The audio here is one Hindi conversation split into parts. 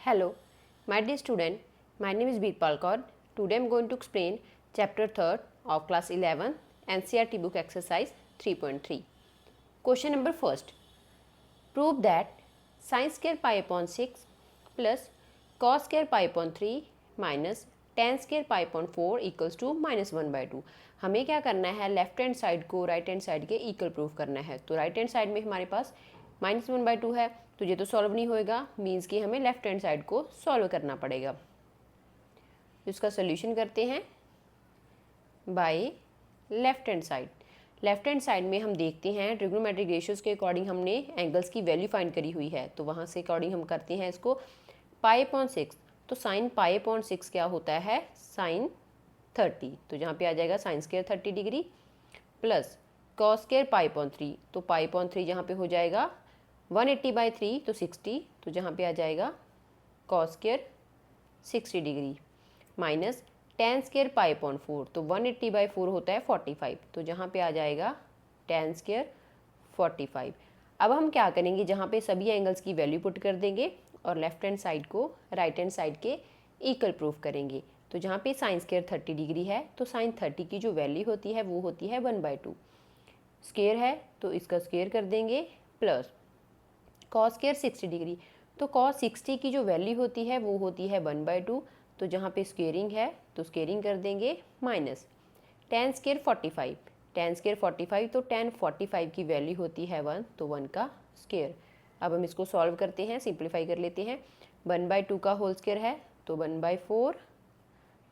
Hello, my dear student. My name is Birpal Kaur. Today I am going to explain chapter 3rd of class 11 NCERT book exercise 3.3. Question number first. Prove that sin square pi upon 6 plus cos square pi upon 3 minus tan square pi upon 4 equals to minus 1/2. हमें क्या करना है, लेफ्ट हैंड साइड को राइट हैंड साइड के इक्वल प्रूफ करना है। तो राइट हैंड साइड में हमारे पास -1/2 है, तो ये तो सॉल्व नहीं होएगा, मीन्स कि हमें लेफ्ट हैंड साइड को सॉल्व करना पड़ेगा। इसका सोल्यूशन करते हैं by left hand side. Left hand side में हम देखते हैं ट्रिग्नोमेट्रिक रेशियोज़ के अकॉर्डिंग हमने एंगल्स की वैल्यू फाइंड करी हुई है, तो वहाँ से अकॉर्डिंग हम करते हैं इसको π/6। तो साइन π/6 क्या होता है, साइन 30, तो जहाँ पे आ जाएगा sine square 30 degree plus cos square π/3, तो π/3 यहाँ पे हो जाएगा 180/3 तो 60, तो जहाँ पे आ जाएगा cos square 60 degree minus tan square π/4, तो 180/4 होता है 45, तो जहाँ पे आ जाएगा tan स्क्वायर 45। अब हम क्या करेंगे, जहाँ पे सभी एंगल्स की वैल्यू पुट कर देंगे और लेफ्ट हैंड साइड को राइट हैंड साइड के इक्वल प्रूफ करेंगे। तो जहाँ पे साइन स्क्वायर 30 डिग्री है, तो साइन 30 की जो वैल्यू होती है वो होती है 1/2। स्क्वायर है तो इसका स्क्वायर कर देंगे प्लस कॉस स्क्वायर 60 डिग्री, तो कॉस 60 की जो वैल्यू होती है वो होती है 1/2, तो जहाँ पे स्क्वेयरिंग है तो स्क्वेयरिंग कर देंगे minus tan square 45, tan square 45, तो tan 45 की वैल्यू होती है 1, तो 1 का स्क्वायर। अब हम इसको सॉल्व करते हैं, सिंप्लीफाई कर लेते हैं। 1/2 का होल स्क्वायर है तो 1/4,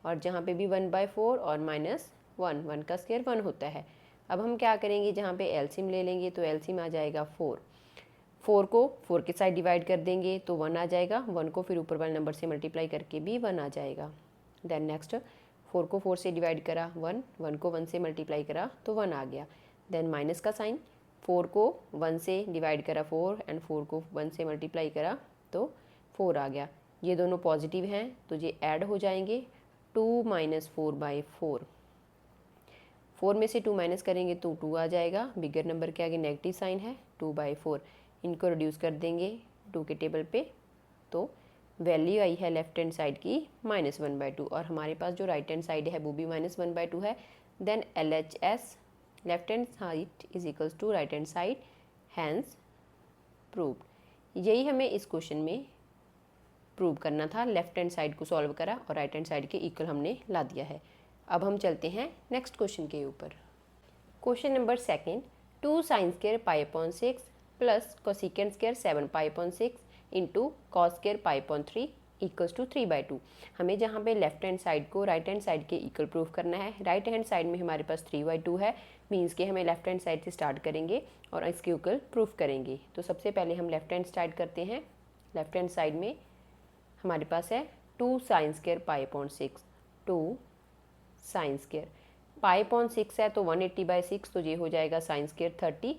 और जहाँ पे भी 1/4 और माइनस 1 का स्क्वायर 1 होता है। अब हम क्या करेंगे, जहाँ पे एलसीएम ले लेंगे तो एलसीएम आ जाएगा 4 को 4 के साइड डिवाइड कर देंगे तो 1 आ जाएगा, 1 को फिर ऊपर वाले नंबर से मल्टीप्लाई करके भी 1 आ जाएगा। देन नेक्स्ट 4 को 4 से डिवाइड करा 1 को 1 से मल्टीप्लाई करा तो 1 आ गया। देन माइनस का साइन, 4 को 1 से डिवाइड करा 4 एंड 4 को 1 से मल्टीप्लाई करा तो 4 आ गया। ये दोनों पॉजिटिव हैं तो ये ऐड हो जाएंगे, 2 - 4/4। 4 में से 2 माइनस करेंगे तो 2 आ जाएगा, बिगर नंबर के आगे नेगेटिव साइन है 2/4। इनको रिड्यूस कर देंगे 2 के टेबल पे, तो वैल्यू आई है लेफ्ट हैंड साइड की -1/2, और हमारे पास जो राइट हैंड साइड है वो भी -1/2 है। Then LHS left hand side is equals to right hand side, hence proved. यही हमें इस क्वेश्चन में प्रूव करना था। लेफ्ट हैंड साइड को सॉल्व करा और राइट हैंड साइड के इक्वल हमने ला दिया है। अब हम चलते हैं नेक्स्ट क्वेश्चन के ऊपर। Question number second, 2 sin square π/6 plus cosecant square 7π/6 into cos square π/3 equals to 3/2। हमें जहाँ पे लेफ्ट हैंड साइड को राइट हैंड साइड के इक्वल प्रूफ करना है। राइट हैंड साइड में हमारे पास 3/2 है, मीन्स कि हमें लेफ्ट हैंड साइड से स्टार्ट करेंगे और इसके इक्वल प्रूफ करेंगे। तो सबसे पहले हम लेफ्ट हैंड स्टार्ट करते हैं। लेफ्ट हैंड साइड में हमारे पास है 2 sin स्क्वायर π/6, 2 sin स्क्वायर π/6 है तो 180/6, तो ये हो जाएगा sin स्क्वायर 30।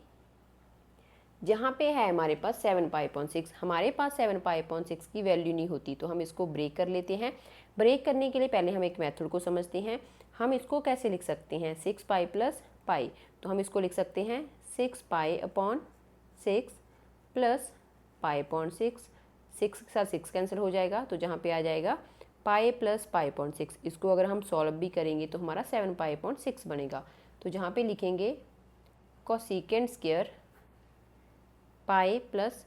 जहाँ पे है हमारे पास 7π/6, हमारे पास 7π/6 की वैल्यू नहीं होती, तो हम इसको ब्रेक कर लेते हैं। ब्रेक करने के लिए पहले हम एक मेथड को समझते हैं। हम इसको कैसे लिख सकते हैं, 6π + π, तो हम इसको लिख सकते हैं 6π/6 प्लस π/6। 6 के साथ 6 कैंसिल हो जाएगा, तो जहाँ पे आ जाएगा π + π/6। इसको अगर हम सॉल्व भी करेंगे तो हमारा 7π/6 बनेगा। तो जहाँ पे लिखेंगे कोसेकेंट स्क्वायर π +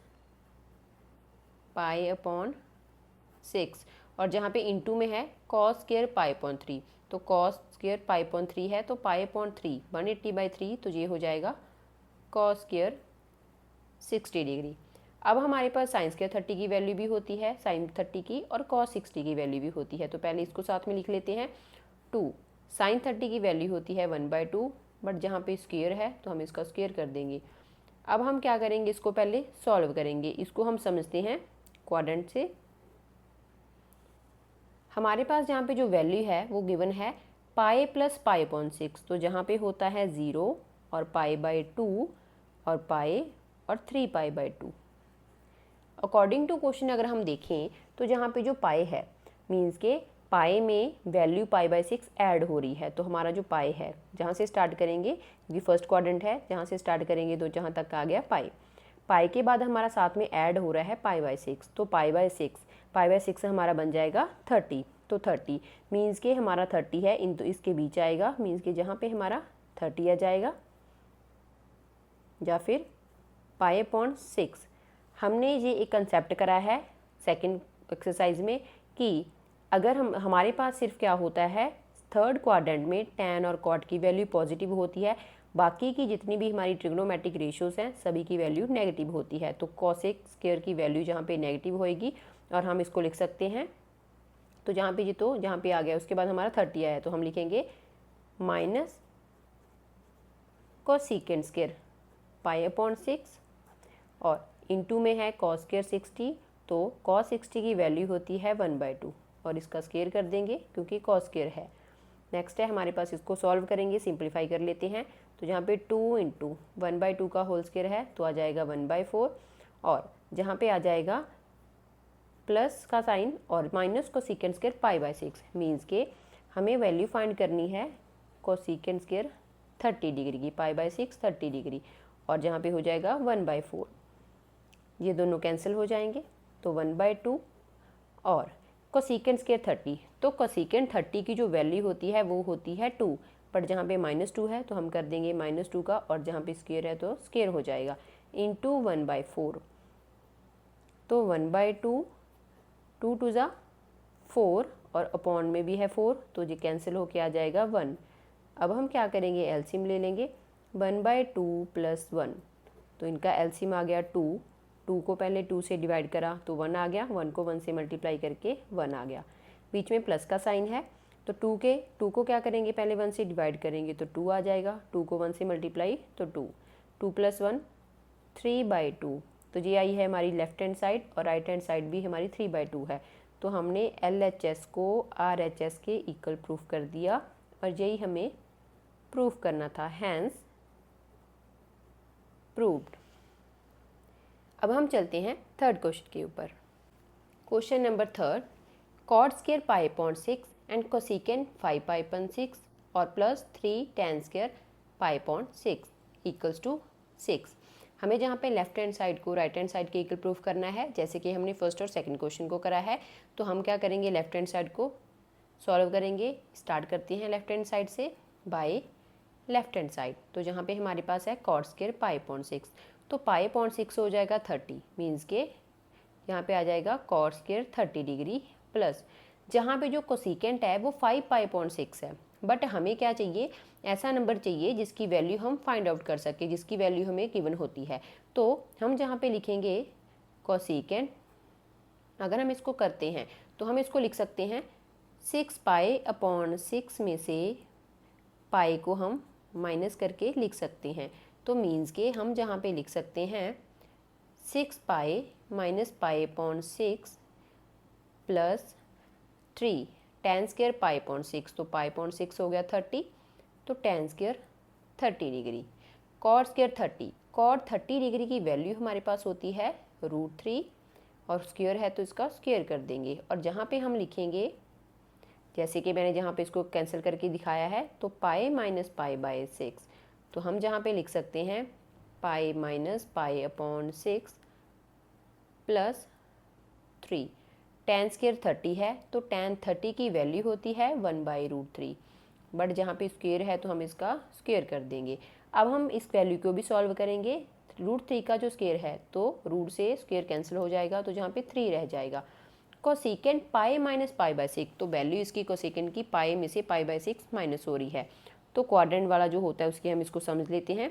π/6, और जहाँ पे इंटू में है कॉस स्क्वायर π/3, तो कॉस स्क्वायर π/3 है तो π/3 180/3, तो ये हो जाएगा कॉस स्क्वायर 60 डिग्री। अब हमारे पास साइन स्क्वायर 30 की वैल्यू भी होती है, साइन 30 की, और कॉस 60 की वैल्यू भी होती है। तो पहले इसको साथ में लिख लेते हैं। 2 साइन 30 की वैल्यू होती है 1/2, बट जहाँ पे स्क्वायर है तो हम इसका स्क्वायर कर देंगे। अब हम क्या करेंगे, इसको पहले सॉल्व करेंगे। इसको हम समझते हैं क्वाड्रेंट से। हमारे पास जहाँ पे जो वैल्यू है वो गिवन है π + π/6, तो जहाँ पे होता है 0 और π/2 और π और 3π/2। अकॉर्डिंग टू क्वेश्चन अगर हम देखें तो जहाँ पे जो पाई है, मीन्स के पाई में वैल्यू π/6 ऐड हो रही है, तो हमारा जो पाई है जहाँ से स्टार्ट करेंगे, ये फर्स्ट क्वाड्रेंट है, जहाँ से स्टार्ट करेंगे तो जहाँ तक आ गया पाई पाई के बाद हमारा साथ में ऐड हो रहा है पाई/6, तो पाई/6 से हमारा बन जाएगा 30। तो 30 मीन्स के हमारा 30 है इन, तो इसके बीच आएगा, मीन्स के जहाँ पे हमारा 30 आ जाएगा, या फिर पाई/6। हमने ये एक कंसेप्ट करा है सेकंड एक्सरसाइज में कि अगर हमारे पास सिर्फ क्या होता है, थर्ड क्वाड्रेंट में tan और cot की वैल्यू पॉजिटिव होती है, बाकी की जितनी भी हमारी ट्रिग्नोमेट्रिक रेशियोज़ हैं सभी की वैल्यू नेगेटिव होती है। तो cosec स्क्वायर की वैल्यू जहाँ पे नेगेटिव होएगी, और हम इसको लिख सकते हैं, तो जहाँ पे आ गया उसके बाद हमारा 30 आया, तो हम लिखेंगे माइनस कोसेकेंट स्क्वायर पाई/6, और इनटू में है cos स्क्वायर 60, तो cos 60 की वैल्यू होती है 1/2, और इसका स्क्वायर कर देंगे क्योंकि cos स्क्वायर है। नेक्स्ट है हमारे पास, इसको सॉल्व करेंगे, सिंप्लीफाई कर लेते हैं, तो जहाँ पे 2 इंटू 1/2 का होल स्क्वायर है तो आ जाएगा 1/4, और जहाँ पे आ जाएगा प्लस का साइन और माइनस कोसेकेंट स्क्वायर पाई/6, मीन्स के हमें वैल्यू फाइंड करनी है कोसेकेंट स्क्वायर 30 डिग्री की, पाई/6 30 डिग्री, और जहाँ पे हो जाएगा 1/4, ये दोनों कैंसिल हो जाएंगे, तो 1/2 और कोसेकेंट स्क्वायर 30, तो कोसेकेंट 30 की जो वैल्यू होती है वो होती है 2, बट जहाँ पे -2 है तो हम कर देंगे -2 का, और जहाँ पे स्क्वायर है तो स्क्वायर हो जाएगा इंटू 1/4, तो 1/2, 2 2 ज़ा 4, और अपॉन में भी है 4, तो ये कैंसिल होके आ जाएगा 1। अब हम क्या करेंगे, एलसीएम ले लेंगे, 1/2 + 1, तो इनका एलसीएम आ गया 2 को पहले 2 से डिवाइड करा तो 1 आ गया, 1 को 1 से मल्टीप्लाई करके 1 आ गया, बीच में प्लस का साइन है, तो 2 को क्या करेंगे, पहले 1 से डिवाइड करेंगे तो 2 आ जाएगा, 2 को 1 से मल्टीप्लाई तो 2 + 1 3/2, तो ये आई है हमारी लेफ्ट हैंड साइड, और राइट हैंड साइड भी हमारी 3/2 है, तो हमने LHS को RHS के इक्वल प्रूफ कर दिया, और यही हमें प्रूफ करना था, हैंस प्रूव्ड। अब हम चलते हैं थर्ड क्वेश्चन के ऊपर। क्वेश्चन नंबर 3, cot स्क्वायर पाई/6 एंड कोसेकेंट 5 और प्लस 3 tan स्क्वायर पाई/6 इक्वल्स टू 6। हमें जहाँ पे लेफ्ट हैंड साइड को राइट हैंड साइड के इक्वल प्रूफ करना है, जैसे कि हमने फर्स्ट और सेकंड क्वेश्चन को करा है, तो हम क्या करेंगे, लेफ्ट हैंड साइड को सॉल्व करेंगे। स्टार्ट करते हैं लेफ्ट हैंड साइड से, बाय लेफ्ट हैंड साइड, तो जहाँ पे हमारे पास है cot स्क्वायर पाई/6, तो पाई/6 हो जाएगा 30, मीन्स के यहाँ पे आ जाएगा cot स्क्वायर 30 डिग्री, प्लस जहाँ पे जो कोसेकेंट है वो 5 पाई/6 है, बट हमें क्या चाहिए, ऐसा नंबर चाहिए जिसकी वैल्यू हम फाइंड आउट कर सके, जिसकी वैल्यू हमें गिवन होती है। तो हम जहाँ पे लिखेंगे कोसेकेंट, अगर हम इसको करते हैं तो हम इसको लिख सकते हैं 6 पाई/6 में से पाई को हम माइनस करके लिख सकते हैं, तो मीन्स के हम जहाँ पे लिख सकते हैं 6 पाई - पाई/6 प्लस 3 tan स्क्वायर पाई/6, तो पाई/6 हो गया 30, तो tan square 30 degree, cot square 30, cot 30 degree की वैल्यू हमारे पास होती है √3, और स्क्वायर है तो इसका स्क्वायर कर देंगे, और जहाँ पे हम लिखेंगे, जैसे कि मैंने जहाँ पे इसको कैंसिल करके दिखाया है, तो पाई - पाई/6, तो हम जहाँ पे लिख सकते हैं पाई - पाई/6 प्लस 3, tan स्क्वायर 30 है, तो tan 30 की वैल्यू होती है 1/√3, बट जहाँ पे स्क्वायर है तो हम इसका स्क्वायर कर देंगे। अब हम इस वैल्यू को भी सॉल्व करेंगे, √3 का जो स्क्वायर है तो रूट से स्क्वायर कैंसिल हो जाएगा, तो जहाँ पे 3 रह जाएगा। कोसेकेंट पाई - पाई/6, तो वैल्यू इसकी कोसेकेंट की पाई में से पाई/6 माइनस हो रही है, तो क्वाड्रेंट वाला जो होता है उसकी हम इसको समझ लेते हैं,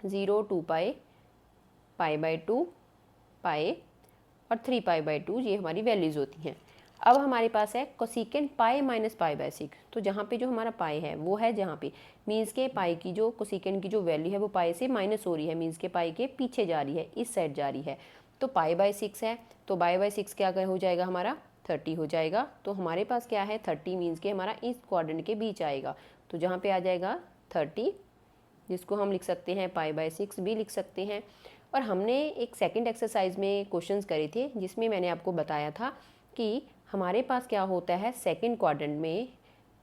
0 2 पाई, पाई/2 पाई और 3 पाई/2, ये हमारी वैल्यूज़ होती हैं। अब हमारे पास है कोसेकेंट पाई - पाई/6, तो जहाँ पे जो हमारा पाई है वो है जहाँ पे, मीन्स के पाई की जो कोसेकेंट की जो वैल्यू है वो पाई से माइनस हो रही है, मीन्स के पाई के पीछे जा रही है, इस साइड जा रही है, तो पाई/6 है, तो पाई/6 क्या हो जाएगा हमारा 30 हो जाएगा, तो हमारे पास क्या है 30, मीन्स के हमारा इस क्वाड्रेंट के बीच आएगा, तो जहाँ पे आ जाएगा 30, जिसको हम लिख सकते हैं पाई/6 भी लिख सकते हैं। और हमने एक सेकंड एक्सरसाइज में क्वेश्चंस करे थे जिसमें मैंने आपको बताया था कि हमारे पास क्या होता है सेकंड क्वाड्रेंट में,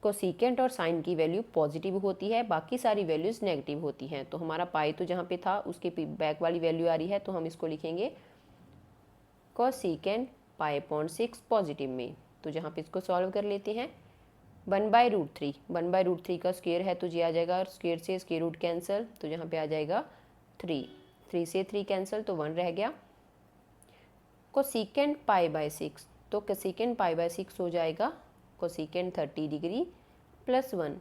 कोसिकेंट और साइन की वैल्यू पॉजिटिव होती है, बाकी सारी वैल्यूज़ नेगेटिव होती हैं। तो हमारा पाई तो जहाँ पे था उसके बैक वाली वैल्यू आ रही है, तो हम इसको लिखेंगे कोसिकेंट π/6 पॉजिटिव में। तो जहाँ पे इसको सॉल्व कर लेते हैं, 1/√3, 1/√3 का स्क्वायर है तो ये आ जाएगा, स्क्वायर से स्क्वायर रूट कैंसिल, तो यहाँ पे आ जाएगा 3, 3 से 3 कैंसिल तो 1 रह गया। कोसिकेंट π/6, तो कोसिकेंट π/6 हो जाएगा कोसिकेंट 30 डिग्री प्लस 1।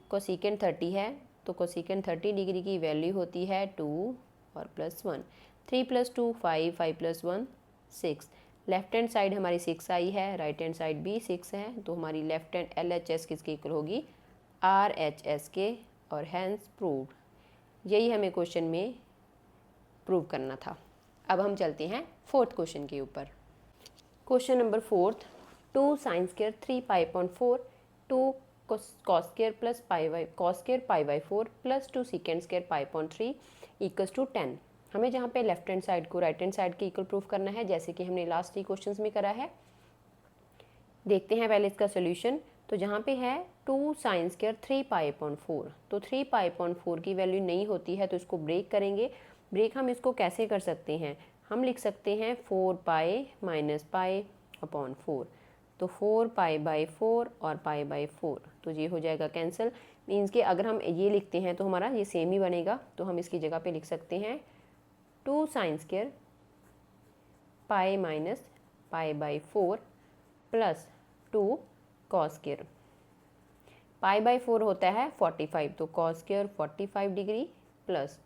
कोसिकेंट 30 है तो कोसिकेंट 30 डिग्री की वैल्यू होती है 2 और प्लस 1। 3 + 2 5, 5 + 1 6। लेफ्ट हैंड साइड हमारी 6 आई है, राइट हैंड साइड भी 6 है, तो हमारी लेफ्ट हैंड LHS किसके इक्वल होगी, RHS के, और हैंस प्रूव्ड। यही हमें क्वेश्चन में प्रूव करना था। अब हम चलते हैं फोर्थ क्वेश्चन के ऊपर। Question number fourth, 2 sin square 3 π/4, 2 cos square plus cos square π/4 plus 2 secant square π/3 equals to 10। हमें जहाँ पे लेफ्ट हैंड साइड को राइट हैंड साइड के इक्वल प्रूफ करना है, जैसे कि हमने लास्ट 3 क्वेश्चंस में करा है। देखते हैं पहले इसका सोल्यूशन। तो जहाँ पे है 2 sin स्क्वायर 3 π/4, तो 3 π/4 की वैल्यू नहीं होती है तो इसको ब्रेक करेंगे। ब्रेक हम इसको कैसे कर सकते हैं, हम लिख सकते हैं 4π - π/4, तो 4π/4 और π/4, तो ये हो जाएगा कैंसिल। मीन्स कि अगर हम ये लिखते हैं तो हमारा ये सेम ही बनेगा, तो हम इसकी जगह पे लिख सकते हैं 2 sin square π - π/4 plus 2 cos square. π/4 होता है 45, तो cos square 45 degree plus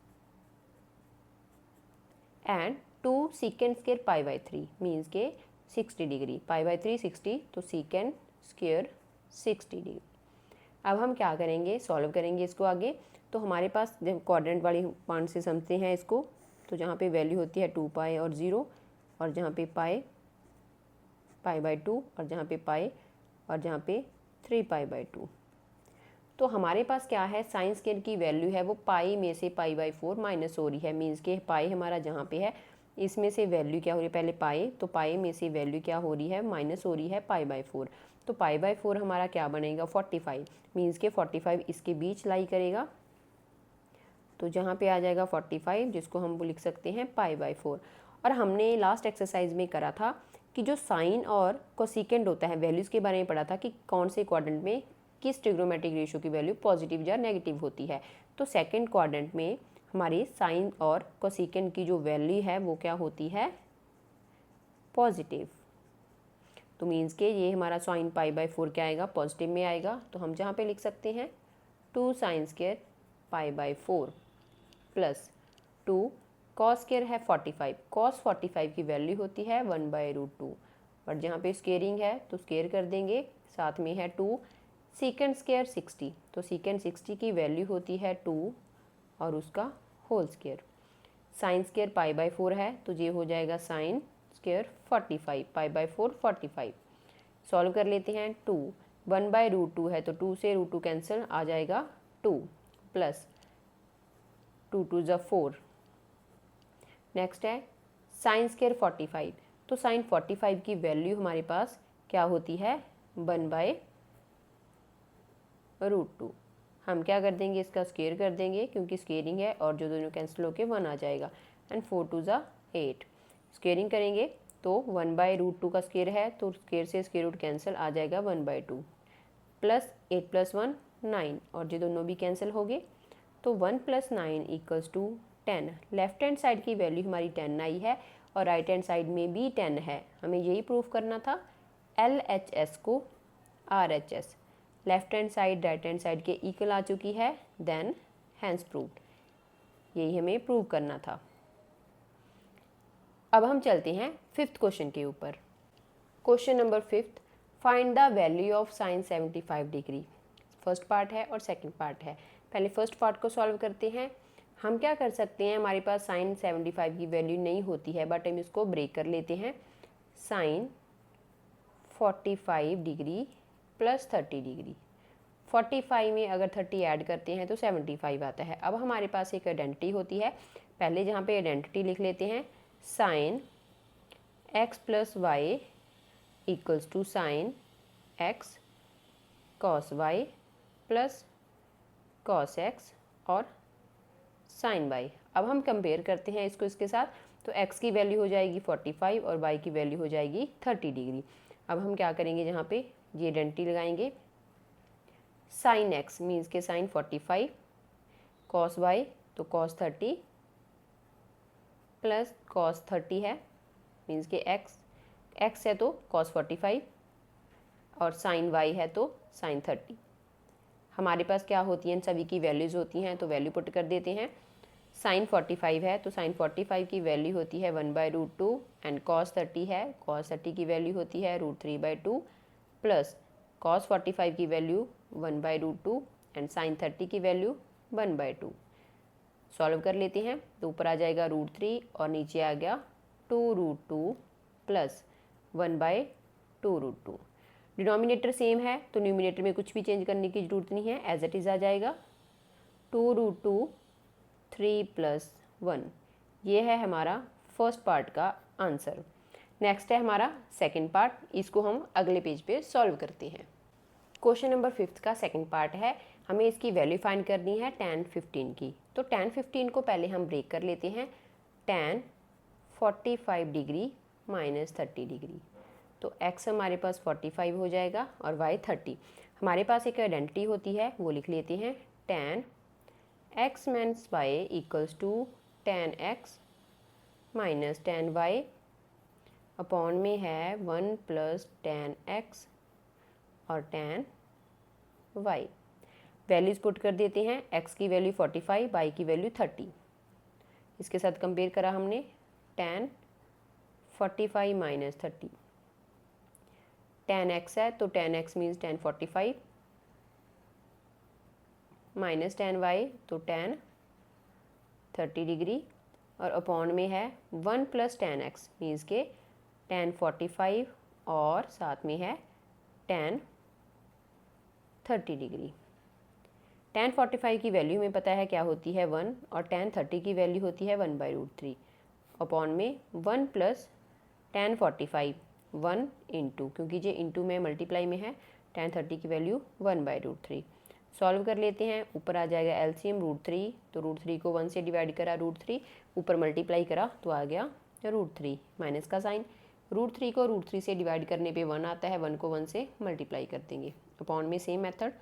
and 2 secant square π/3 means के 60 डिग्री, π/3 60, तो secant स्क्वायर 60 डिग्री। अब हम क्या करेंगे, सॉल्व करेंगे इसको आगे। तो हमारे पास जब क्वाड्रेंट वाली पॉइंट से समझते हैं इसको, तो जहाँ पे वैल्यू होती है 2π और 0, और जहाँ पे π/2, और जहाँ पे π, और जहाँ पे 3π/2। तो हमारे पास क्या है, साइन स्क्वायर की वैल्यू है वो पाई में से π/4 माइनस हो रही है। मीन्स के पाई हमारा जहाँ पे है इसमें से वैल्यू क्या हो रही है, पहले पाई, तो पाई में से वैल्यू क्या हो रही है, माइनस हो रही है π/4। तो π/4 हमारा क्या बनेगा, 45। मीन्स के 45 इसके बीच लाई करेगा, तो जहाँ पे आ जाएगा 45, जिसको हम वो लिख सकते हैं π/4। और हमने लास्ट एक्सरसाइज में करा था कि जो साइन और कोसिकेंट होता है, वैल्यूज़ के बारे में पढ़ा था कि कौन से क्वाड्रेंट में किस ट्रिग्नोमेट्रिक रेशियो की वैल्यू पॉजिटिव या नेगेटिव होती है। तो सेकंड क्वाड्रेंट में हमारी साइन और कोसिकेंट की जो वैल्यू है वो क्या होती है, पॉजिटिव। तो मीन्स के ये हमारा साइन π/4 क्या आएगा, पॉजिटिव में आएगा। तो हम जहाँ पे लिख सकते हैं 2 sin square π/4 plus 2 cos square है 45, cos 45 की वैल्यू होती है 1/√2, बट जहाँ पे स्क्वेयरिंग है तो स्क्वेयर कर देंगे। साथ में है 2 secant स्क्वायर 60, तो secant 60 की वैल्यू होती है 2 और उसका होल स्क्वायर। साइन स्क्वायर π/4 है तो ये हो जाएगा साइन स्क्वायर 45, π/4 45। सॉल्व कर लेते हैं, 2 1/√2 है तो 2 से √2 कैंसिल, आ जाएगा 2 प्लस 2 2 ज़ा 4। नेक्स्ट है साइन स्क्वायर 45, तो साइन 45 की वैल्यू हमारे पास क्या होती है, 1/√2। हम क्या कर देंगे, इसका स्क्वायर कर देंगे क्योंकि स्क्वेयरिंग है, और जो दोनों कैंसिल होके 1 आ जाएगा, एंड 4 2 ज़ा 8। स्क्वेयरिंग करेंगे तो 1/√2 का स्क्वेयर है, तो स्क्वेयर से स्क्वेयर रूट कैंसिल, आ जाएगा 1/2 प्लस 8 + 1 9, और ये दोनों भी कैंसिल हो गए, तो 1 + 9 equals to 10। Left hand side की वैल्यू हमारी 10 आई है और राइट हैंड साइड में भी 10 है। हमें यही प्रूफ करना था, LHS को RHS left hand side right hand side के इक्वल आ चुकी है, देन हैंस प्रूव्ड। यही हमें प्रूव करना था। अब हम चलते हैं फिफ्थ क्वेश्चन के ऊपर। Question number 5, find the value of sine 75 degree. First part है और सेकंड पार्ट है। पहले फर्स्ट पार्ट को सॉल्व करते हैं। हम क्या कर सकते हैं, हमारे पास साइन 75 की वैल्यू नहीं होती है, बट हम इसको ब्रेक कर लेते हैं। साइन 45 डिग्री प्लस 30 डिग्री, 45 में अगर 30 ऐड करते हैं तो 75 आता है। अब हमारे पास एक आइडेंटिटी होती है, पहले जहाँ पे आइडेंटिटी लिख लेते हैं, sine x + y equals to sine x cos Y plus cos X और साइन वाई। अब हम कंपेयर करते हैं इसको इसके साथ, तो x की वैल्यू हो जाएगी 45 और y की वैल्यू हो जाएगी 30 डिग्री। अब हम क्या करेंगे, यहाँ पे ये आइडेंटिटी लगाएंगे। साइन x मीन्स के साइन 45, कॉस y तो कॉस 30 प्लस कॉस 30 है मीन्स के x है तो कॉस 45 और साइन y है तो साइन 30। हमारे पास क्या होती हैं, इन सभी की वैल्यूज़ होती हैं, तो वैल्यू पुट कर देते हैं। साइन 45 है तो साइन 45 की वैल्यू होती है 1/√2 एंड कॉस 30 है, कॉस 30 की वैल्यू होती है √3/2 प्लस कॉस 45 की वैल्यू 1/√2 एंड साइन 30 की वैल्यू 1/2। सॉल्व कर लेते हैं, तो ऊपर आ जाएगा √3 और नीचे आ गया 2√2 प्लस 1/2√2। डिनोमिनेटर सेम है तो न्यूमिनेटर में कुछ भी चेंज करने की ज़रूरत नहीं है, एज इट इज़ आ जाएगा 2√2 3 + 1। ये है हमारा फर्स्ट पार्ट का आंसर। नेक्स्ट है हमारा सेकंड पार्ट, इसको हम अगले पेज पे सॉल्व करते हैं। क्वेश्चन नंबर 5 का सेकंड पार्ट है, हमें इसकी वैल्यू फाइंड करनी है tan 15 की। तो tan 15 को पहले हम ब्रेक कर लेते हैं, tan 45 डिग्री माइनस 30 डिग्री। तो x हमारे पास 45 हो जाएगा और y 30। हमारे पास एक आइडेंटिटी होती है, वो लिख लेते हैं, tan x minus Y equals to tan x माइनस tan y अपॉन में है 1 + tan x और tan y। वैल्यूज़ पुट कर देते हैं, x की वैल्यू 45, y की वैल्यू 30। इसके साथ कंपेयर करा हमने, tan 45 माइनस 30, tan x है तो tan x means tan 45 minus tan y तो tan 30 डिग्री और अपॉन में है 1 + tan x मीन्स के tan 45 और साथ में है tan 30 डिग्री। tan 45 की वैल्यू हमें पता है क्या होती है 1 और tan 30 की वैल्यू होती है 1/√3 अपॉन में 1 + tan 45 1 इंटू, क्योंकि ये इंटू में मल्टीप्लाई में है, tan 30 की वैल्यू 1/√3। सॉल्व कर लेते हैं, ऊपर आ जाएगा एलसीएम √3, तो √3 को 1 से डिवाइड करा √3, ऊपर मल्टीप्लाई करा तो आ गया √3 माइनस का साइन। √3 को √3 से डिवाइड करने पे 1 आता है, 1 को 1 से मल्टीप्लाई कर देंगे। अपॉन में सेम मेथड,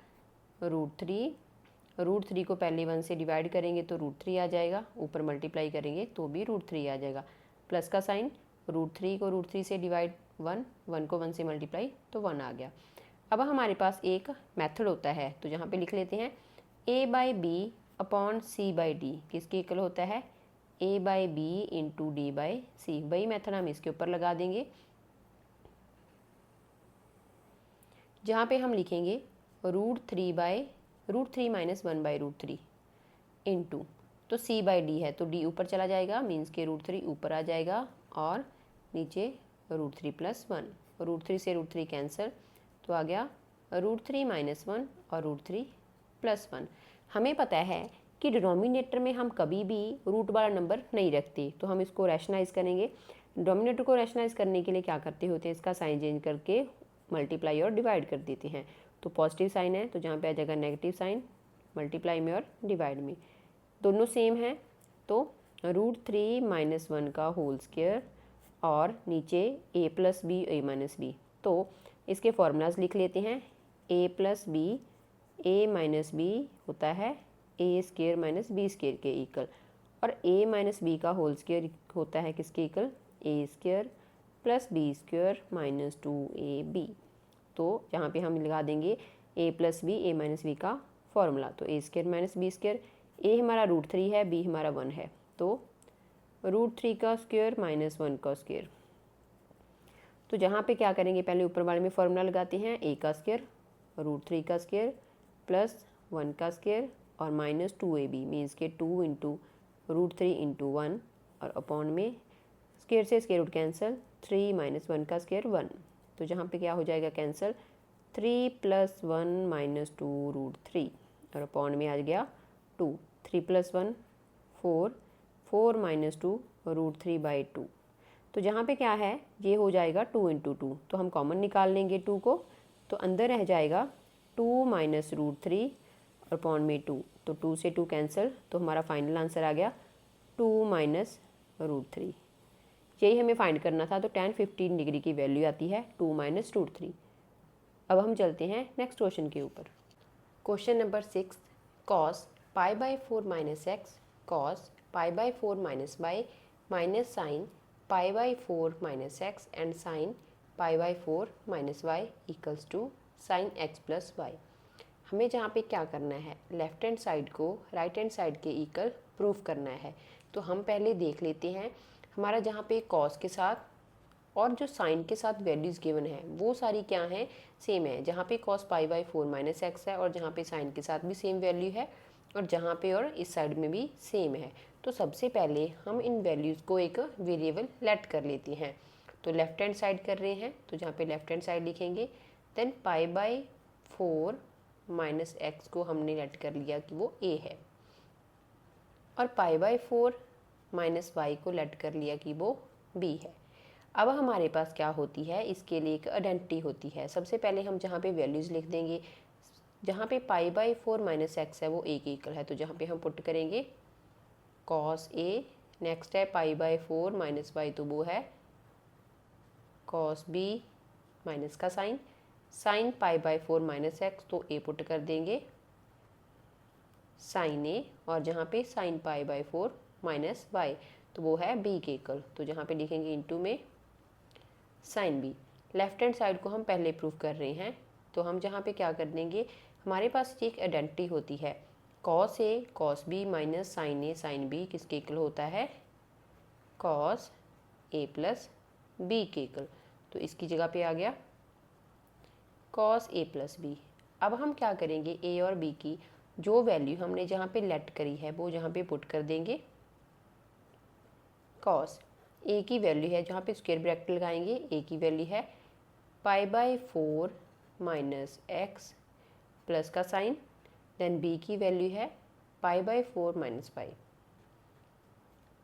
√3 को पहले 1 से डिवाइड करेंगे तो √3 आ जाएगा, ऊपर मल्टीप्लाई करेंगे तो भी √3 आ जाएगा। प्लस का साइन, √3 को √3 से डिवाइड 1 को 1 से मल्टीप्लाई तो 1 आ गया। अब हमारे पास एक मेथड होता है, तो यहाँ पे लिख लेते हैं a/b अपॉन c/d किसके इक्वल होता है, a/b इंटू d/c। वही मेथड हम इसके ऊपर लगा देंगे, जहाँ पे हम लिखेंगे √3 माइनस 1/√3 इंटू, तो c/d है तो d ऊपर चला जाएगा मीन्स के √3 ऊपर आ जाएगा और नीचे √3 + 1, √3 से √3 कैंसिल तो आ गया √3 - 1 और √3 + 1। हमें पता है कि डिनोमिनेटर में हम कभी भी रूट वाला नंबर नहीं रखते, तो हम इसको रैशनलाइज करेंगे। डिनोमिनेटर को रैशनलाइज करने के लिए क्या करते होते हैं, इसका साइन चेंज करके मल्टीप्लाई और डिवाइड कर देते हैं। तो पॉजिटिव साइन है तो जहाँ पे आ जाएगा नेगेटिव साइन, मल्टीप्लाई में और डिवाइड में, दोनों सेम है तो √3 - 1 का होल स्क्वायर और नीचे a + b a - b। तो इसके फॉर्मूलाज लिख लेते हैं, a + b a - b होता है a² - b² के इक्वल, और a - b का होल स्क्वायर होता है किसके इक्वल, a² + b² - 2ab। तो यहाँ पे हम लगा देंगे a + b a - b का फॉर्मूला, तो a² - b², a हमारा √3 है, b हमारा 1 है, तो √3 का स्क्वायर माइनस 1 का स्क्वायर। तो जहाँ पे क्या करेंगे, पहले ऊपर वाले में फॉर्मूला लगाते हैं, a का स्क्वायर √3 का स्क्वायर प्लस 1 का स्क्वायर और माइनस 2ab मीन्स के 2 × √3 × 1 और अपॉन में स्क्वायर से स्क्वायर रूट कैंसिल, 3 - 1 का स्क्वायर 1। तो जहाँ पे क्या हो जाएगा कैंसिल, 3 + 1 - 2 √3 और अपॉन में आ गया 2, 3 + 1 4, 4 - 2 √3/2। तो जहाँ पे क्या है ये हो जाएगा 2 × 2, तो हम कॉमन निकाल लेंगे 2 को, तो अंदर रह जाएगा 2 माइनस रूट 3 और अपॉन में 2, तो 2 से 2 कैंसिल, तो हमारा फाइनल आंसर आ गया 2 माइनस रूट 3। यही हमें फाइंड करना था। तो tan 15 डिग्री की वैल्यू आती है 2 माइनस रूट 3। अब हम चलते हैं नेक्स्ट क्वेश्चन के ऊपर। Question number 6, cos pi by 4 minus X cos pi by 4 minus Y minus sine pi by 4 minus X and sine pi by 4 minus Y equals to sine X plus Y. हमें जहाँ पे क्या करना है, लेफ्ट हैंड साइड को राइट हैंड साइड के इक्वल प्रूव करना है। तो हम पहले देख लेते हैं हमारा जहाँ पे कॉस के साथ और जो साइन के साथ वैल्यूज़ गिवन है वो सारी क्या हैं, सेम है। जहाँ पे cos pi by 4 minus x है और जहाँ पे साइन के साथ भी सेम वैल्यू है और जहाँ पे और इस साइड में भी सेम है। तो सबसे पहले हम इन वैल्यूज़ को एक वेरिएबल लेट कर लेते हैं। तो लेफ्ट हैंड साइड कर रहे हैं, तो जहाँ पे लेफ्ट हैंड साइड लिखेंगे then pi by 4 minus X को हमने लेट कर लिया कि वो ए है, और पाई बाई 4 माइनस वाई को लेट कर लिया कि वो बी है। अब हमारे पास क्या होती है, इसके लिए एक आइडेंटिटी होती है। सबसे पहले हम जहाँ पे वैल्यूज़ लिख देंगे, जहाँ पे पाई बाई 4 माइनस एक्स है वो ए के इक्वल है, तो जहाँ पे हम पुट करेंगे कॉस ए, नेक्स्ट है पाई बाई 4 माइनस वाई, तो वो है कॉस बी माइनस का sign, sine pi by 4 minus X, तो ए पुट कर देंगे साइन ए, और जहाँ पे sine pi by 4 minus Y, तो वो है बी के इक्वल, तो जहाँ पे लिखेंगे इनटू में sine B. Left hand side को हम पहले प्रूफ कर रहे हैं, तो हम जहाँ पे क्या कर देंगे, हमारे पास एक आइडेंटिटी होती है cos A cos B minus sign A sine B किसके इक्वल होता है, कॉस ए प्लस बी के इक्वल। तो इसकी जगह पे आ गया कॉस ए प्लस बी। अब हम क्या करेंगे, ए और बी की जो वैल्यू हमने जहाँ पे लेट करी है वो जहाँ पे पुट कर देंगे। कॉस ए की वैल्यू है, जहाँ पे स्क्वायर ब्रैकेट लगाएंगे, ए की वैल्यू है pi by 4 minus X plus का साइन, देन बी की वैल्यू है pi by 4 minus Y,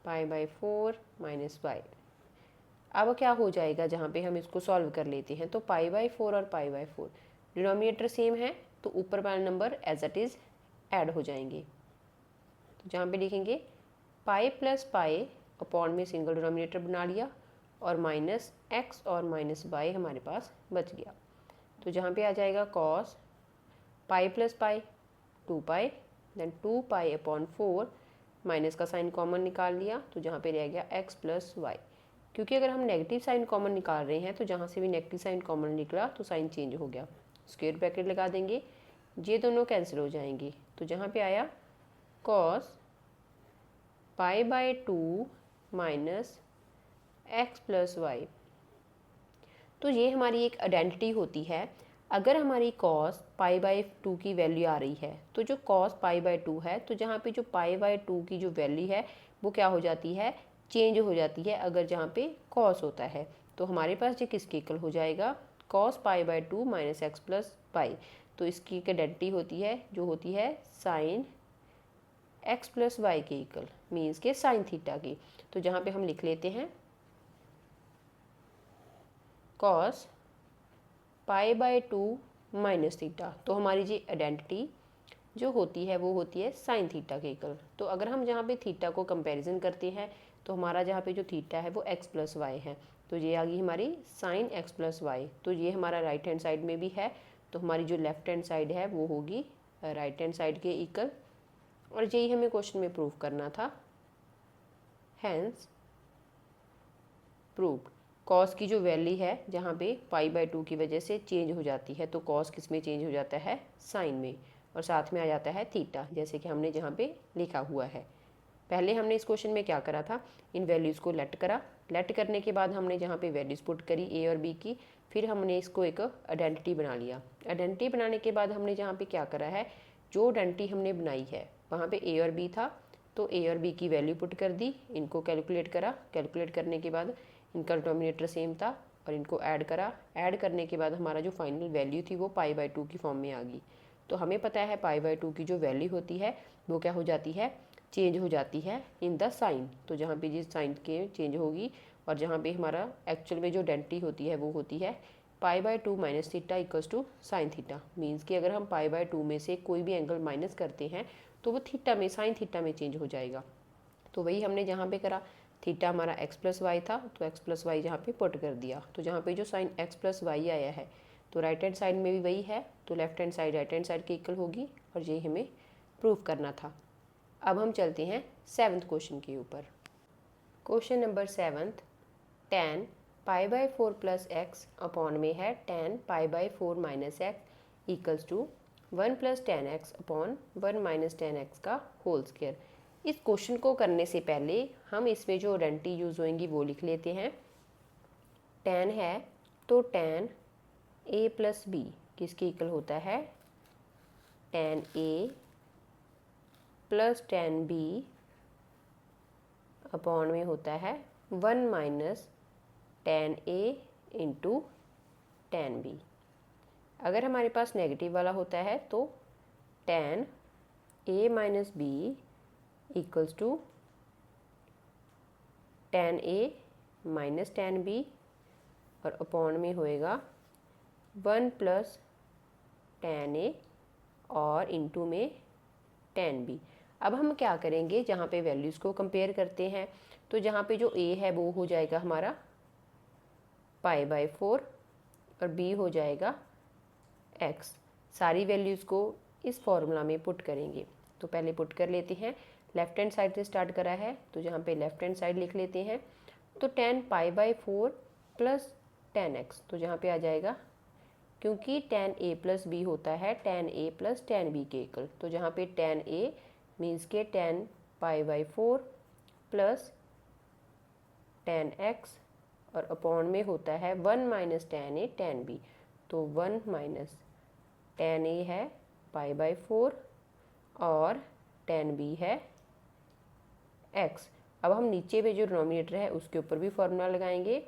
pi by 4 minus Y. अब क्या हो जाएगा, जहाँ पे हम इसको सॉल्व कर लेते हैं, तो पाई बाई 4 और पाई बाई 4 डिनोमिनेटर सेम है, तो ऊपर वाले number as it is add हो जाएंगे। तो जहाँ पे लिखेंगे पाई प्लस पाई अपॉन में सिंगल डिनोमिनेटर बना लिया, और माइनस एक्स और माइनस वाई हमारे पास बच गया। तो जहाँ पे आ जाएगा cos pi plus pi 2 pi, then 2 pi upon 4, minus का साइन कॉमन निकाल लिया, तो जहाँ पे रह गया एक्स प्लस वाई। क्योंकि अगर हम नेगेटिव साइन कॉमन निकाल रहे हैं तो जहाँ से भी नेगेटिव साइन कॉमन निकला तो साइन चेंज हो गया, स्क्वायर ब्रैकेट लगा देंगे, ये दोनों कैंसिल हो जाएंगे। तो जहाँ पे आया cos pi by 2 minus X plus Y. तो ये हमारी एक आइडेंटिटी होती है। अगर हमारी कॉस पाई बाई 2 की वैल्यू आ रही है, तो जो कॉस पाई बाई 2 है, तो जहाँ पे जो पाई बाई 2 की जो वैल्यू है वो क्या हो जाती है, चेंज हो जाती है अगर जहाँ पे कॉस होता है। तो हमारे पास ये किसके इक्वल हो जाएगा, cos pi by 2 minus X plus pi. तो इसकी एक आइडेंटिटी होती है जो होती है साइन एक्स प्लस वाई के इक्वल, मीन्स के साइन थीटा की। तो जहाँ पे हम लिख लेते हैं cos pi by 2 minus theta, तो हमारी जी आइडेंटिटी जो होती है वो होती है साइन थीटा के इक्वल। तो अगर हम जहाँ पे थीटा को कंपैरिजन करते हैं तो हमारा जहाँ पे जो थीटा है वो एक्स प्लस वाई है, तो ये आ गई हमारी साइन एक्स प्लस वाई। तो ये हमारा राइट हैंड साइड में भी है, तो हमारी जो लेफ्ट हैंड साइड है वो होगी राइट हैंड साइड के इक्वल, और यही हमें क्वेश्चन में प्रूव करना था। Hence proved. कॉस की जो वैल्यू है जहाँ पे पाई बाई 2 की वजह से चेंज हो जाती है, तो कॉस किस में चेंज हो जाता है, साइन में, और साथ में आ जाता है थीटा, जैसे कि हमने जहाँ पे लिखा हुआ है। पहले हमने इस क्वेश्चन में क्या करा था, इन वैल्यूज़ को लेट करा, लेट करने के बाद हमने जहाँ पे वैल्यूज़ पुट करी ए और बी की, फिर हमने इसको एक आइडेंटिटी बना लिया। आइडेंटिटी बनाने के बाद हमने जहाँ पे क्या करा है, जो आइडेंटिटी हमने बनाई है वहाँ पे ए और बी था, तो ए और बी की वैल्यू पुट कर दी, इनको कैलकुलेट करा, कैलकुलेट करने के बाद इनका डिनोमिनेटर सेम था और इनको ऐड करा, ऐड करने के बाद हमारा जो फाइनल वैल्यू थी वो पाई बाई 2 की फॉर्म में आ गई। तो हमें पता है पाई बाई 2 की जो वैल्यू होती है वो क्या हो जाती है, चेंज हो जाती है इन द साइन। तो जहाँ पे जिस साइन के चेंज होगी और जहाँ पे हमारा एक्चुअल में जो आइडेंटिटी होती है वो होती है π/2 minus theta equals to sine theta. Means कि अगर हम π/2 में से कोई भी एंगल माइनस करते हैं तो वो थीटा में, साइन थीटा में चेंज हो जाएगा। तो वही हमने जहाँ पे करा, थीटा हमारा x+y था तो x+y जहाँ पे पुट कर दिया। तो जहाँ पे जो साइन x+y आया है तो राइट हैंड साइड में भी वही है, तो left hand side right hand side के इक्वल होगी, और ये हमें प्रूव करना था। अब हम चलते हैं 7th क्वेश्चन के ऊपर। Question number 7, tan π/4 plus x upon में है tan π/4 minus x equals to 1 plus tan x upon 1 minus tan x का होल स्क्वायर। इस क्वेश्चन को करने से पहले हम इसमें जो आइडेंटिटी यूज़ होंगी वो लिख लेते हैं। tan है तो tan a प्लस बी किसके इक्वल होता है, tan a plus tan b upon में होता है 1 minus tan a into tan b। अगर हमारे पास नेगेटिव वाला होता है तो tan a minus b equals to tan a minus tan b, और अपॉन में होएगा 1 प्लस tan a और इंटू में tan b। अब हम क्या करेंगे, जहाँ पे वैल्यूज़ को कंपेयर करते हैं तो जहाँ पे जो a है वो हो जाएगा हमारा π/4 और b हो जाएगा x। सारी वैल्यूज़ को इस फॉर्मूला में पुट करेंगे। तो पहले पुट कर लेते हैं, लेफ़्ट हैंड साइड से स्टार्ट करा है तो जहाँ पे लेफ़्ट हैंड साइड लिख लेते हैं। तो tan π/4 प्लस tan x, तो जहाँ पे आ जाएगा, क्योंकि tan a प्लस b होता है tan a plus tan b के इक्वल, तो जहाँ पे tan a मीन्स के tan π/4 प्लस tan x और अपॉन में होता है 1 minus tan a tan b, तो 1 माइनस tan a है π/4 और tan b है x। अब हम नीचे पे जो डिनोमिनेटर है उसके ऊपर भी फॉर्मूला लगाएंगे।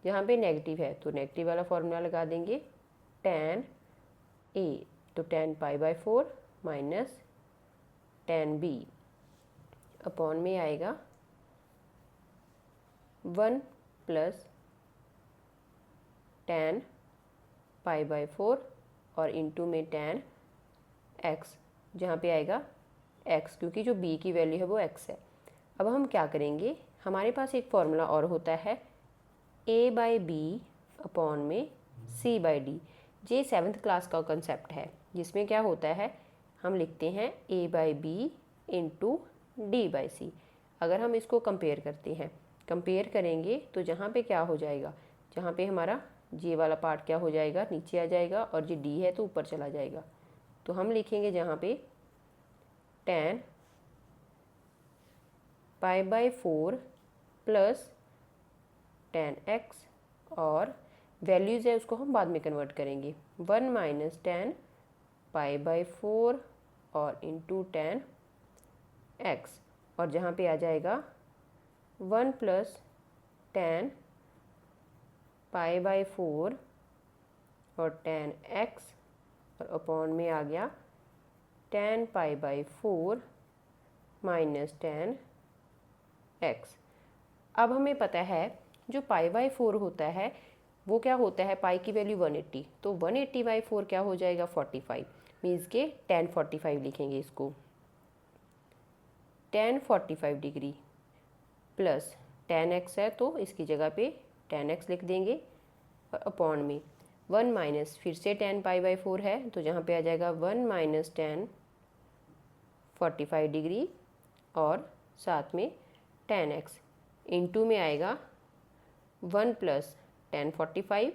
जहाँ पे नेगेटिव है तो नेगेटिव वाला फॉर्मूला लगा देंगे, tan a तो tan π/4 minus tan b upon में आएगा 1 प्लस tan π/4 और इंटू में tan x, जहाँ पे आएगा x, क्योंकि जो b की वैल्यू है वो x है। अब हम क्या करेंगे, हमारे पास एक फॉर्मूला और होता है a/b अपॉन में c/d। ये 7th क्लास का कंसेप्ट है, जिसमें क्या होता है, हम लिखते हैं a/b इंटू d/c। अगर हम इसको कंपेयर करते हैं, कंपेयर करेंगे तो जहाँ पे क्या हो जाएगा, जहाँ पे हमारा ये वाला पार्ट क्या हो जाएगा, नीचे आ जाएगा, और ये d है तो ऊपर चला जाएगा। तो हम लिखेंगे जहाँ पे tan π/4 प्लस tan x, और वैल्यूज़ है उसको हम बाद में कन्वर्ट करेंगे, 1 माइनस tan π/4 और इंटू tan x, और जहाँ पे आ जाएगा 1 प्लस tan π/4 और tan x, और अपॉन में आ गया tan π/4 माइनस tan x। अब हमें पता है जो π/4 होता है वो क्या होता है, पाई की वैल्यू 180, तो 180/4 क्या हो जाएगा 45, मीन्स के tan 45 लिखेंगे इसको, tan 45 degree plus tan x है तो इसकी जगह पे tan x लिख देंगे, और अपॉन में 1 माइनस फिर से tan π/4 है तो जहाँ पे आ जाएगा 1 माइनस tan 45 डिग्री और साथ में tan x, इंटू में आएगा 1 प्लस tan 45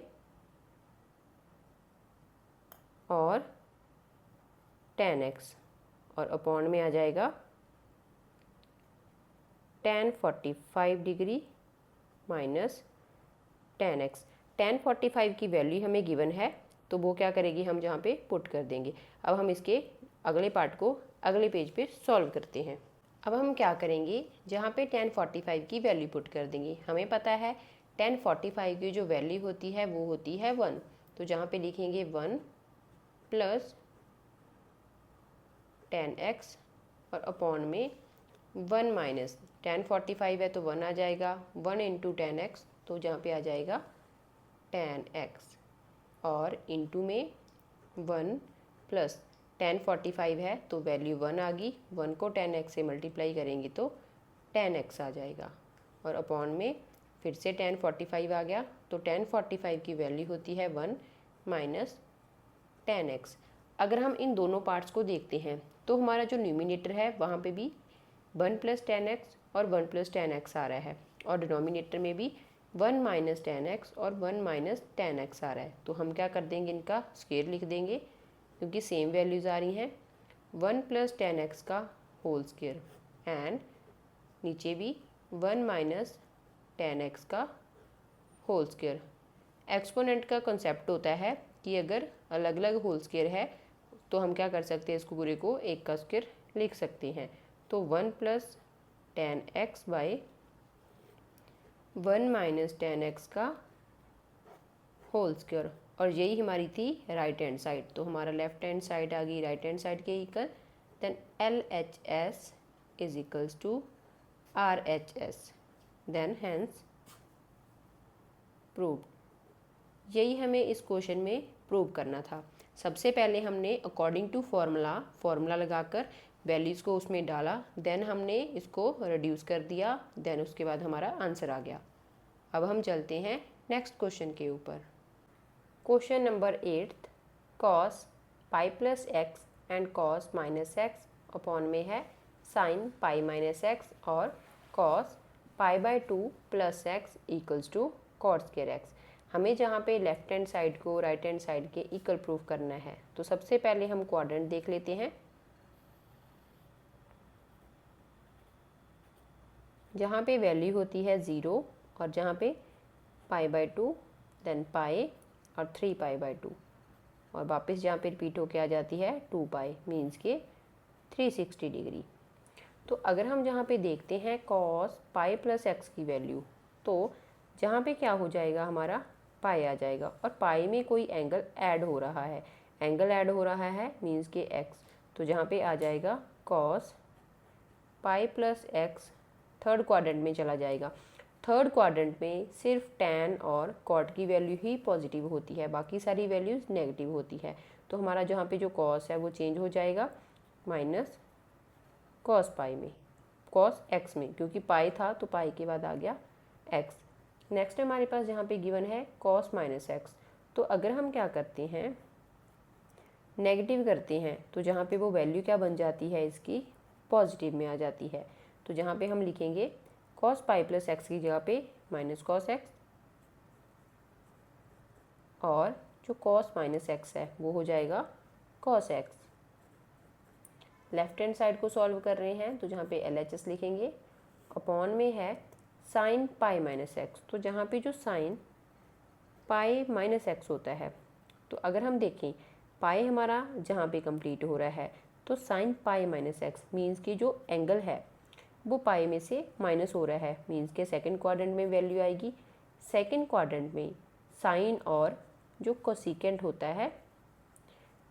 और tan x, और अपॉन में आ जाएगा tan 45 degree minus tan x। tan 45 की वैल्यू हमें गिवन है तो वो क्या करेगी, हम जहाँ पे पुट कर देंगे। अब हम इसके अगले पार्ट को अगले पेज पे सॉल्व करते हैं। अब हम क्या करेंगे, जहाँ पे tan 45 की वैल्यू पुट कर देंगे। हमें पता है tan 45 की जो वैल्यू होती है वो होती है 1, तो जहाँ पे लिखेंगे 1 प्लस tan x और अपॉन में 1 माइनस tan 45 है तो 1 आ जाएगा, 1 इंटू tan x, तो जहाँ पे आ जाएगा tan x। और इनटू में 1 प्लस tan 45 है तो वैल्यू 1 आ गई, 1 को tan x से मल्टीप्लाई करेंगे तो tan x आ जाएगा, और अपॉन में फिर से tan 45 आ गया, तो tan 45 की वैल्यू होती है 1 माइनस tan x। अगर हम इन दोनों पार्ट्स को देखते हैं तो हमारा जो न्यूमिनेटर है वहाँ पे भी 1 प्लस tan x और 1 प्लस tan x आ रहा है, और डिनोमिनेटर में भी 1 माइनस tan x और 1 माइनस tan x आ रहा है। तो हम क्या कर देंगे, इनका स्क्वायर लिख देंगे क्योंकि सेम वैल्यूज़ आ रही हैं। 1 प्लस tan x का होल स्क्वायर एंड नीचे भी 1 माइनस tan x का होल स्क्वायर। एक्सपोनेंट का कंसेप्ट होता है कि अगर अलग अलग होल स्क्वायर है तो हम क्या कर सकते हैं, इसको पूरे को एक का स्क्वायर लिख सकते हैं। तो 1 plus tan x by 1 minus tan x का होल स्क्वायर, और यही हमारी थी राइट हैंड साइड। तो हमारा लेफ्ट हैंड साइड आ गई राइट हैंड साइड के equal, then LHS is equals to RHS, then hence proved. यही हमें इस क्वेश्चन में प्रूव करना था। सबसे पहले हमने अकॉर्डिंग टू फार्मूला लगाकर वैल्यूज़ को उसमें डाला, देन हमने इसको रिड्यूस कर दिया, देन उसके बाद हमारा आंसर आ गया। अब हम चलते हैं नेक्स्ट क्वेश्चन के ऊपर। Question number 8, cos pi plus X and cos minus X upon में है साइन पाई माइनस एक्स और cos pi by 2 plus X equals to cot square X. हमें जहाँ पे लेफ्ट हैंड साइड को राइट हैंड साइड के इक्वल प्रूफ करना है, तो सबसे पहले हम क्वाड्रेंट देख लेते हैं। जहाँ पे वैल्यू होती है 0 और जहाँ पे पाई बाई 2, देन पाई और 3 पाई बाई 2, और वापस जहाँ पे रिपीट होके आ जाती है 2 पाई, मीन्स के 360 डिग्री। तो अगर हम जहाँ पे देखते हैं कॉस पाई प्लस एक्स की वैल्यू, तो जहाँ पे क्या हो जाएगा, हमारा पाई आ जाएगा, और पाई में कोई एंगल ऐड हो रहा है, एंगल ऐड हो रहा है मीन्स के एक्स, तो जहाँ पे आ जाएगा cos pi plus x third quadrant में चला जाएगा। थर्ड क्वाड्रेंट में सिर्फ tan और cot की वैल्यू ही पॉजिटिव होती है, बाकी सारी वैल्यूज़ नेगेटिव होती है। तो हमारा जहाँ पे जो cos है वो चेंज हो जाएगा माइनस cos पाई में, cos x में, क्योंकि पाई था तो पाई के बाद आ गया x। नेक्स्ट हमारे पास जहाँ पे गिवन है cos माइनस एक्स, तो अगर हम क्या करते हैं, नेगेटिव करते हैं, तो जहाँ पे वो वैल्यू क्या बन जाती है, इसकी पॉजिटिव में आ जाती है। तो जहाँ पे हम लिखेंगे cos पाई प्लस एक्स की जगह पे माइनस cos एक्स, और जो cos माइनस एक्स है वो हो जाएगा cos x. Left hand side को सॉल्व कर रहे हैं, तो जहाँ पे LHS लिखेंगे, अपॉन में है साइन पाई माइनस एक्स, तो जहाँ पे जो साइन पाई माइनस एक्स होता है, तो अगर हम देखें पाई हमारा जहाँ पे कंप्लीट हो रहा है, तो sign pi minus x means की जो एंगल है वो पाई में से माइनस हो रहा है, मीन्स के सेकंड क्वाड्रेंट में वैल्यू आएगी। सेकंड क्वाड्रेंट में साइन और जो कोसिकेंट होता है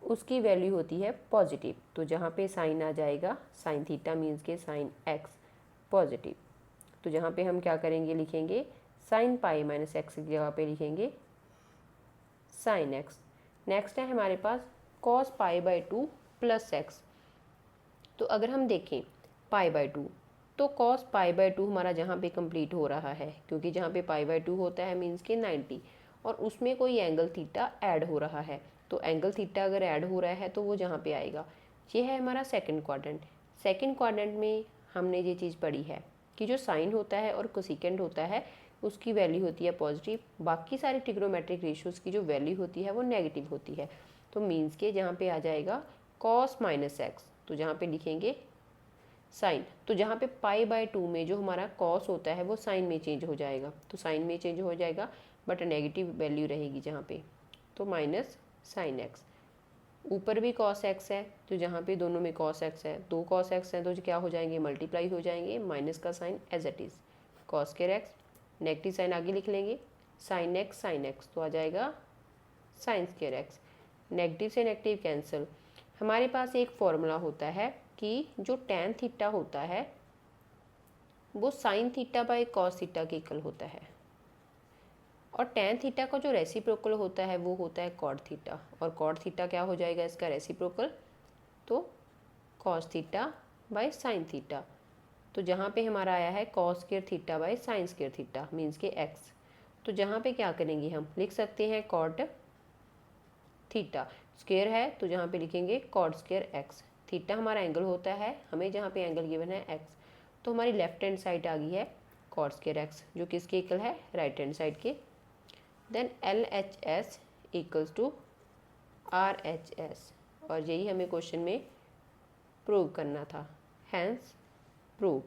उसकी वैल्यू होती है पॉजिटिव, तो जहाँ पे साइन आ जाएगा साइन थीटा मीन्स के साइन एक्स पॉजिटिव, तो जहाँ पे हम क्या करेंगे, लिखेंगे साइन पाई माइनस एक्स की जगह पे लिखेंगे साइन एक्स। नेक्स्ट है हमारे पास cos pi by 2 plus x, तो अगर हम देखें पाई बाई 2, तो कॉस पाई बाई 2 हमारा जहाँ पे कंप्लीट हो रहा है, क्योंकि जहाँ पे पाई बाई 2 होता है मीन्स के 90, और उसमें कोई एंगल थीटा ऐड हो रहा है, तो एंगल थीटा अगर ऐड हो रहा है तो वो जहाँ पे आएगा। ये है हमारा सेकंड क्वाड्रेंट। सेकंड क्वाड्रेंट में हमने ये चीज़ पढ़ी है कि जो साइन होता है और कोसिकेंट होता है उसकी वैल्यू होती है पॉजिटिव, बाकी सारे ट्रिग्नोमेट्रिक रेशियोज़ की जो वैल्यू होती है वो नेगेटिव होती है। तो मीन्स के जहाँ पे आ जाएगा कॉस माइनस एक्स, तो जहाँ पे लिखेंगे साइन, तो जहाँ पे पाई बाई 2 में जो हमारा कॉस होता है वो साइन में चेंज हो जाएगा, तो साइन में चेंज हो जाएगा बट नेगेटिव वैल्यू रहेगी जहाँ पे, तो माइनस साइन एक्स। ऊपर भी कॉस एक्स है, तो जहाँ पे दोनों में कॉस एक्स है, दो कॉस एक्स हैं तो क्या हो जाएंगे, मल्टीप्लाई हो जाएंगे, माइनस का sign as it is cos square X, negative sign आगे लिख लेंगे साइन एक्स, तो आ जाएगा साइन स्क्वायर एक्स। नेगेटिव से नेगेटिव कैंसिल। हमारे पास एक फॉर्मूला होता है कि जो tan थीटा होता है वो sign theta by cos theta के इक्वल होता है। और टेन थीटा का जो रेसिप्रोकल होता है वो होता है कॉट थीटा, और कॉट थीटा क्या हो जाएगा इसका रेसिप्रोकल, तो cos theta by sine theta. तो जहाँ पे हमारा आया है cos square theta by sine square theta means के एक्स, तो जहाँ पे क्या करेंगे हम लिख सकते हैं कॉट थीटा, स्क्वायर है तो जहाँ पे लिखेंगे कॉट स्क्वायर एक्स, थीटा हमारा एंगल होता है, हमें जहाँ पे एंगल गिवन है एक्स, तो हमारी लेफ्ट हैंड साइड आ गई है कॉट स्क्वायर एक्स जो किसके इक्वल है राइट हैंड साइड के। Then L H S equals to R H S, और यही हमें क्वेश्चन में प्रूव करना था, हैंस प्रूव।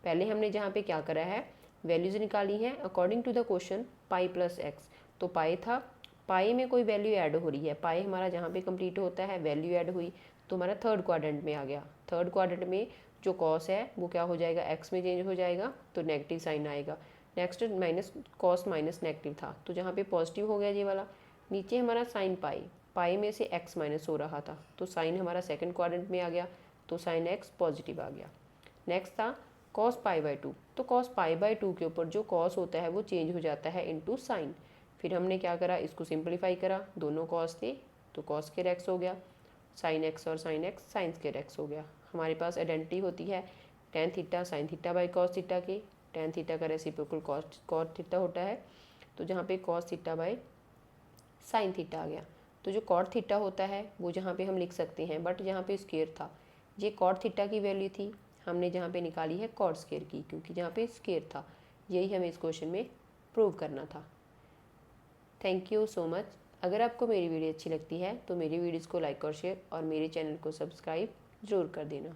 पहले हमने जहाँ पे क्या करा है वैल्यूज़ निकाली हैं according to the question pi plus x, तो पाई था, पाई में कोई वैल्यू ऐड हो रही है, पाई हमारा जहाँ पे कंप्लीट होता है वैल्यू ऐड हुई तो हमारा थर्ड क्वाड्रेंट में आ गया, थर्ड क्वाड्रेंट में जो कॉस है वो क्या हो जाएगा एक्स में चेंज हो जाएगा तो नेगेटिव साइन आएगा। Next minus cos minus negative था तो जहाँ पे पॉजिटिव हो गया ये वाला, नीचे हमारा साइन पाई, पाई में से एक्स माइनस हो रहा था तो साइन हमारा सेकंड क्वाड्रेंट में आ गया तो साइन एक्स पॉजिटिव आ गया। नेक्स्ट था कॉस पाई बाई टू, तो कॉस पाई बाई टू के ऊपर जो कॉस होता है वो चेंज हो जाता है इनटू साइन, फिर हमने क्या करा इसको सिंपलीफाई करा, दोनों कॉस थे तो कॉस स्क्वायर एक्स हो गया, साइन एक्स और sine x sine square x हो गया। हमारे पास आइडेंटिटी होती है tan theta sine theta by cos theta की, टेन थीटा का रेसिप्रोकल कॉस थीटा होता है, तो जहाँ पे cos theta by sine theta आ गया, तो जो कॉट थीटा होता है वो जहाँ पे हम लिख सकते हैं, बट जहाँ पे स्क्वायर था ये कॉट थीटा की वैल्यू थी, हमने जहाँ पे निकाली है कॉट स्क्वायर की क्योंकि जहाँ पे स्क्वायर था, यही हमें इस क्वेश्चन में प्रूव करना था। Thank you so much. अगर आपको मेरी वीडियो अच्छी लगती है तो मेरी वीडियोज़ को लाइक और शेयर और मेरे चैनल को सब्सक्राइब ज़रूर कर देना।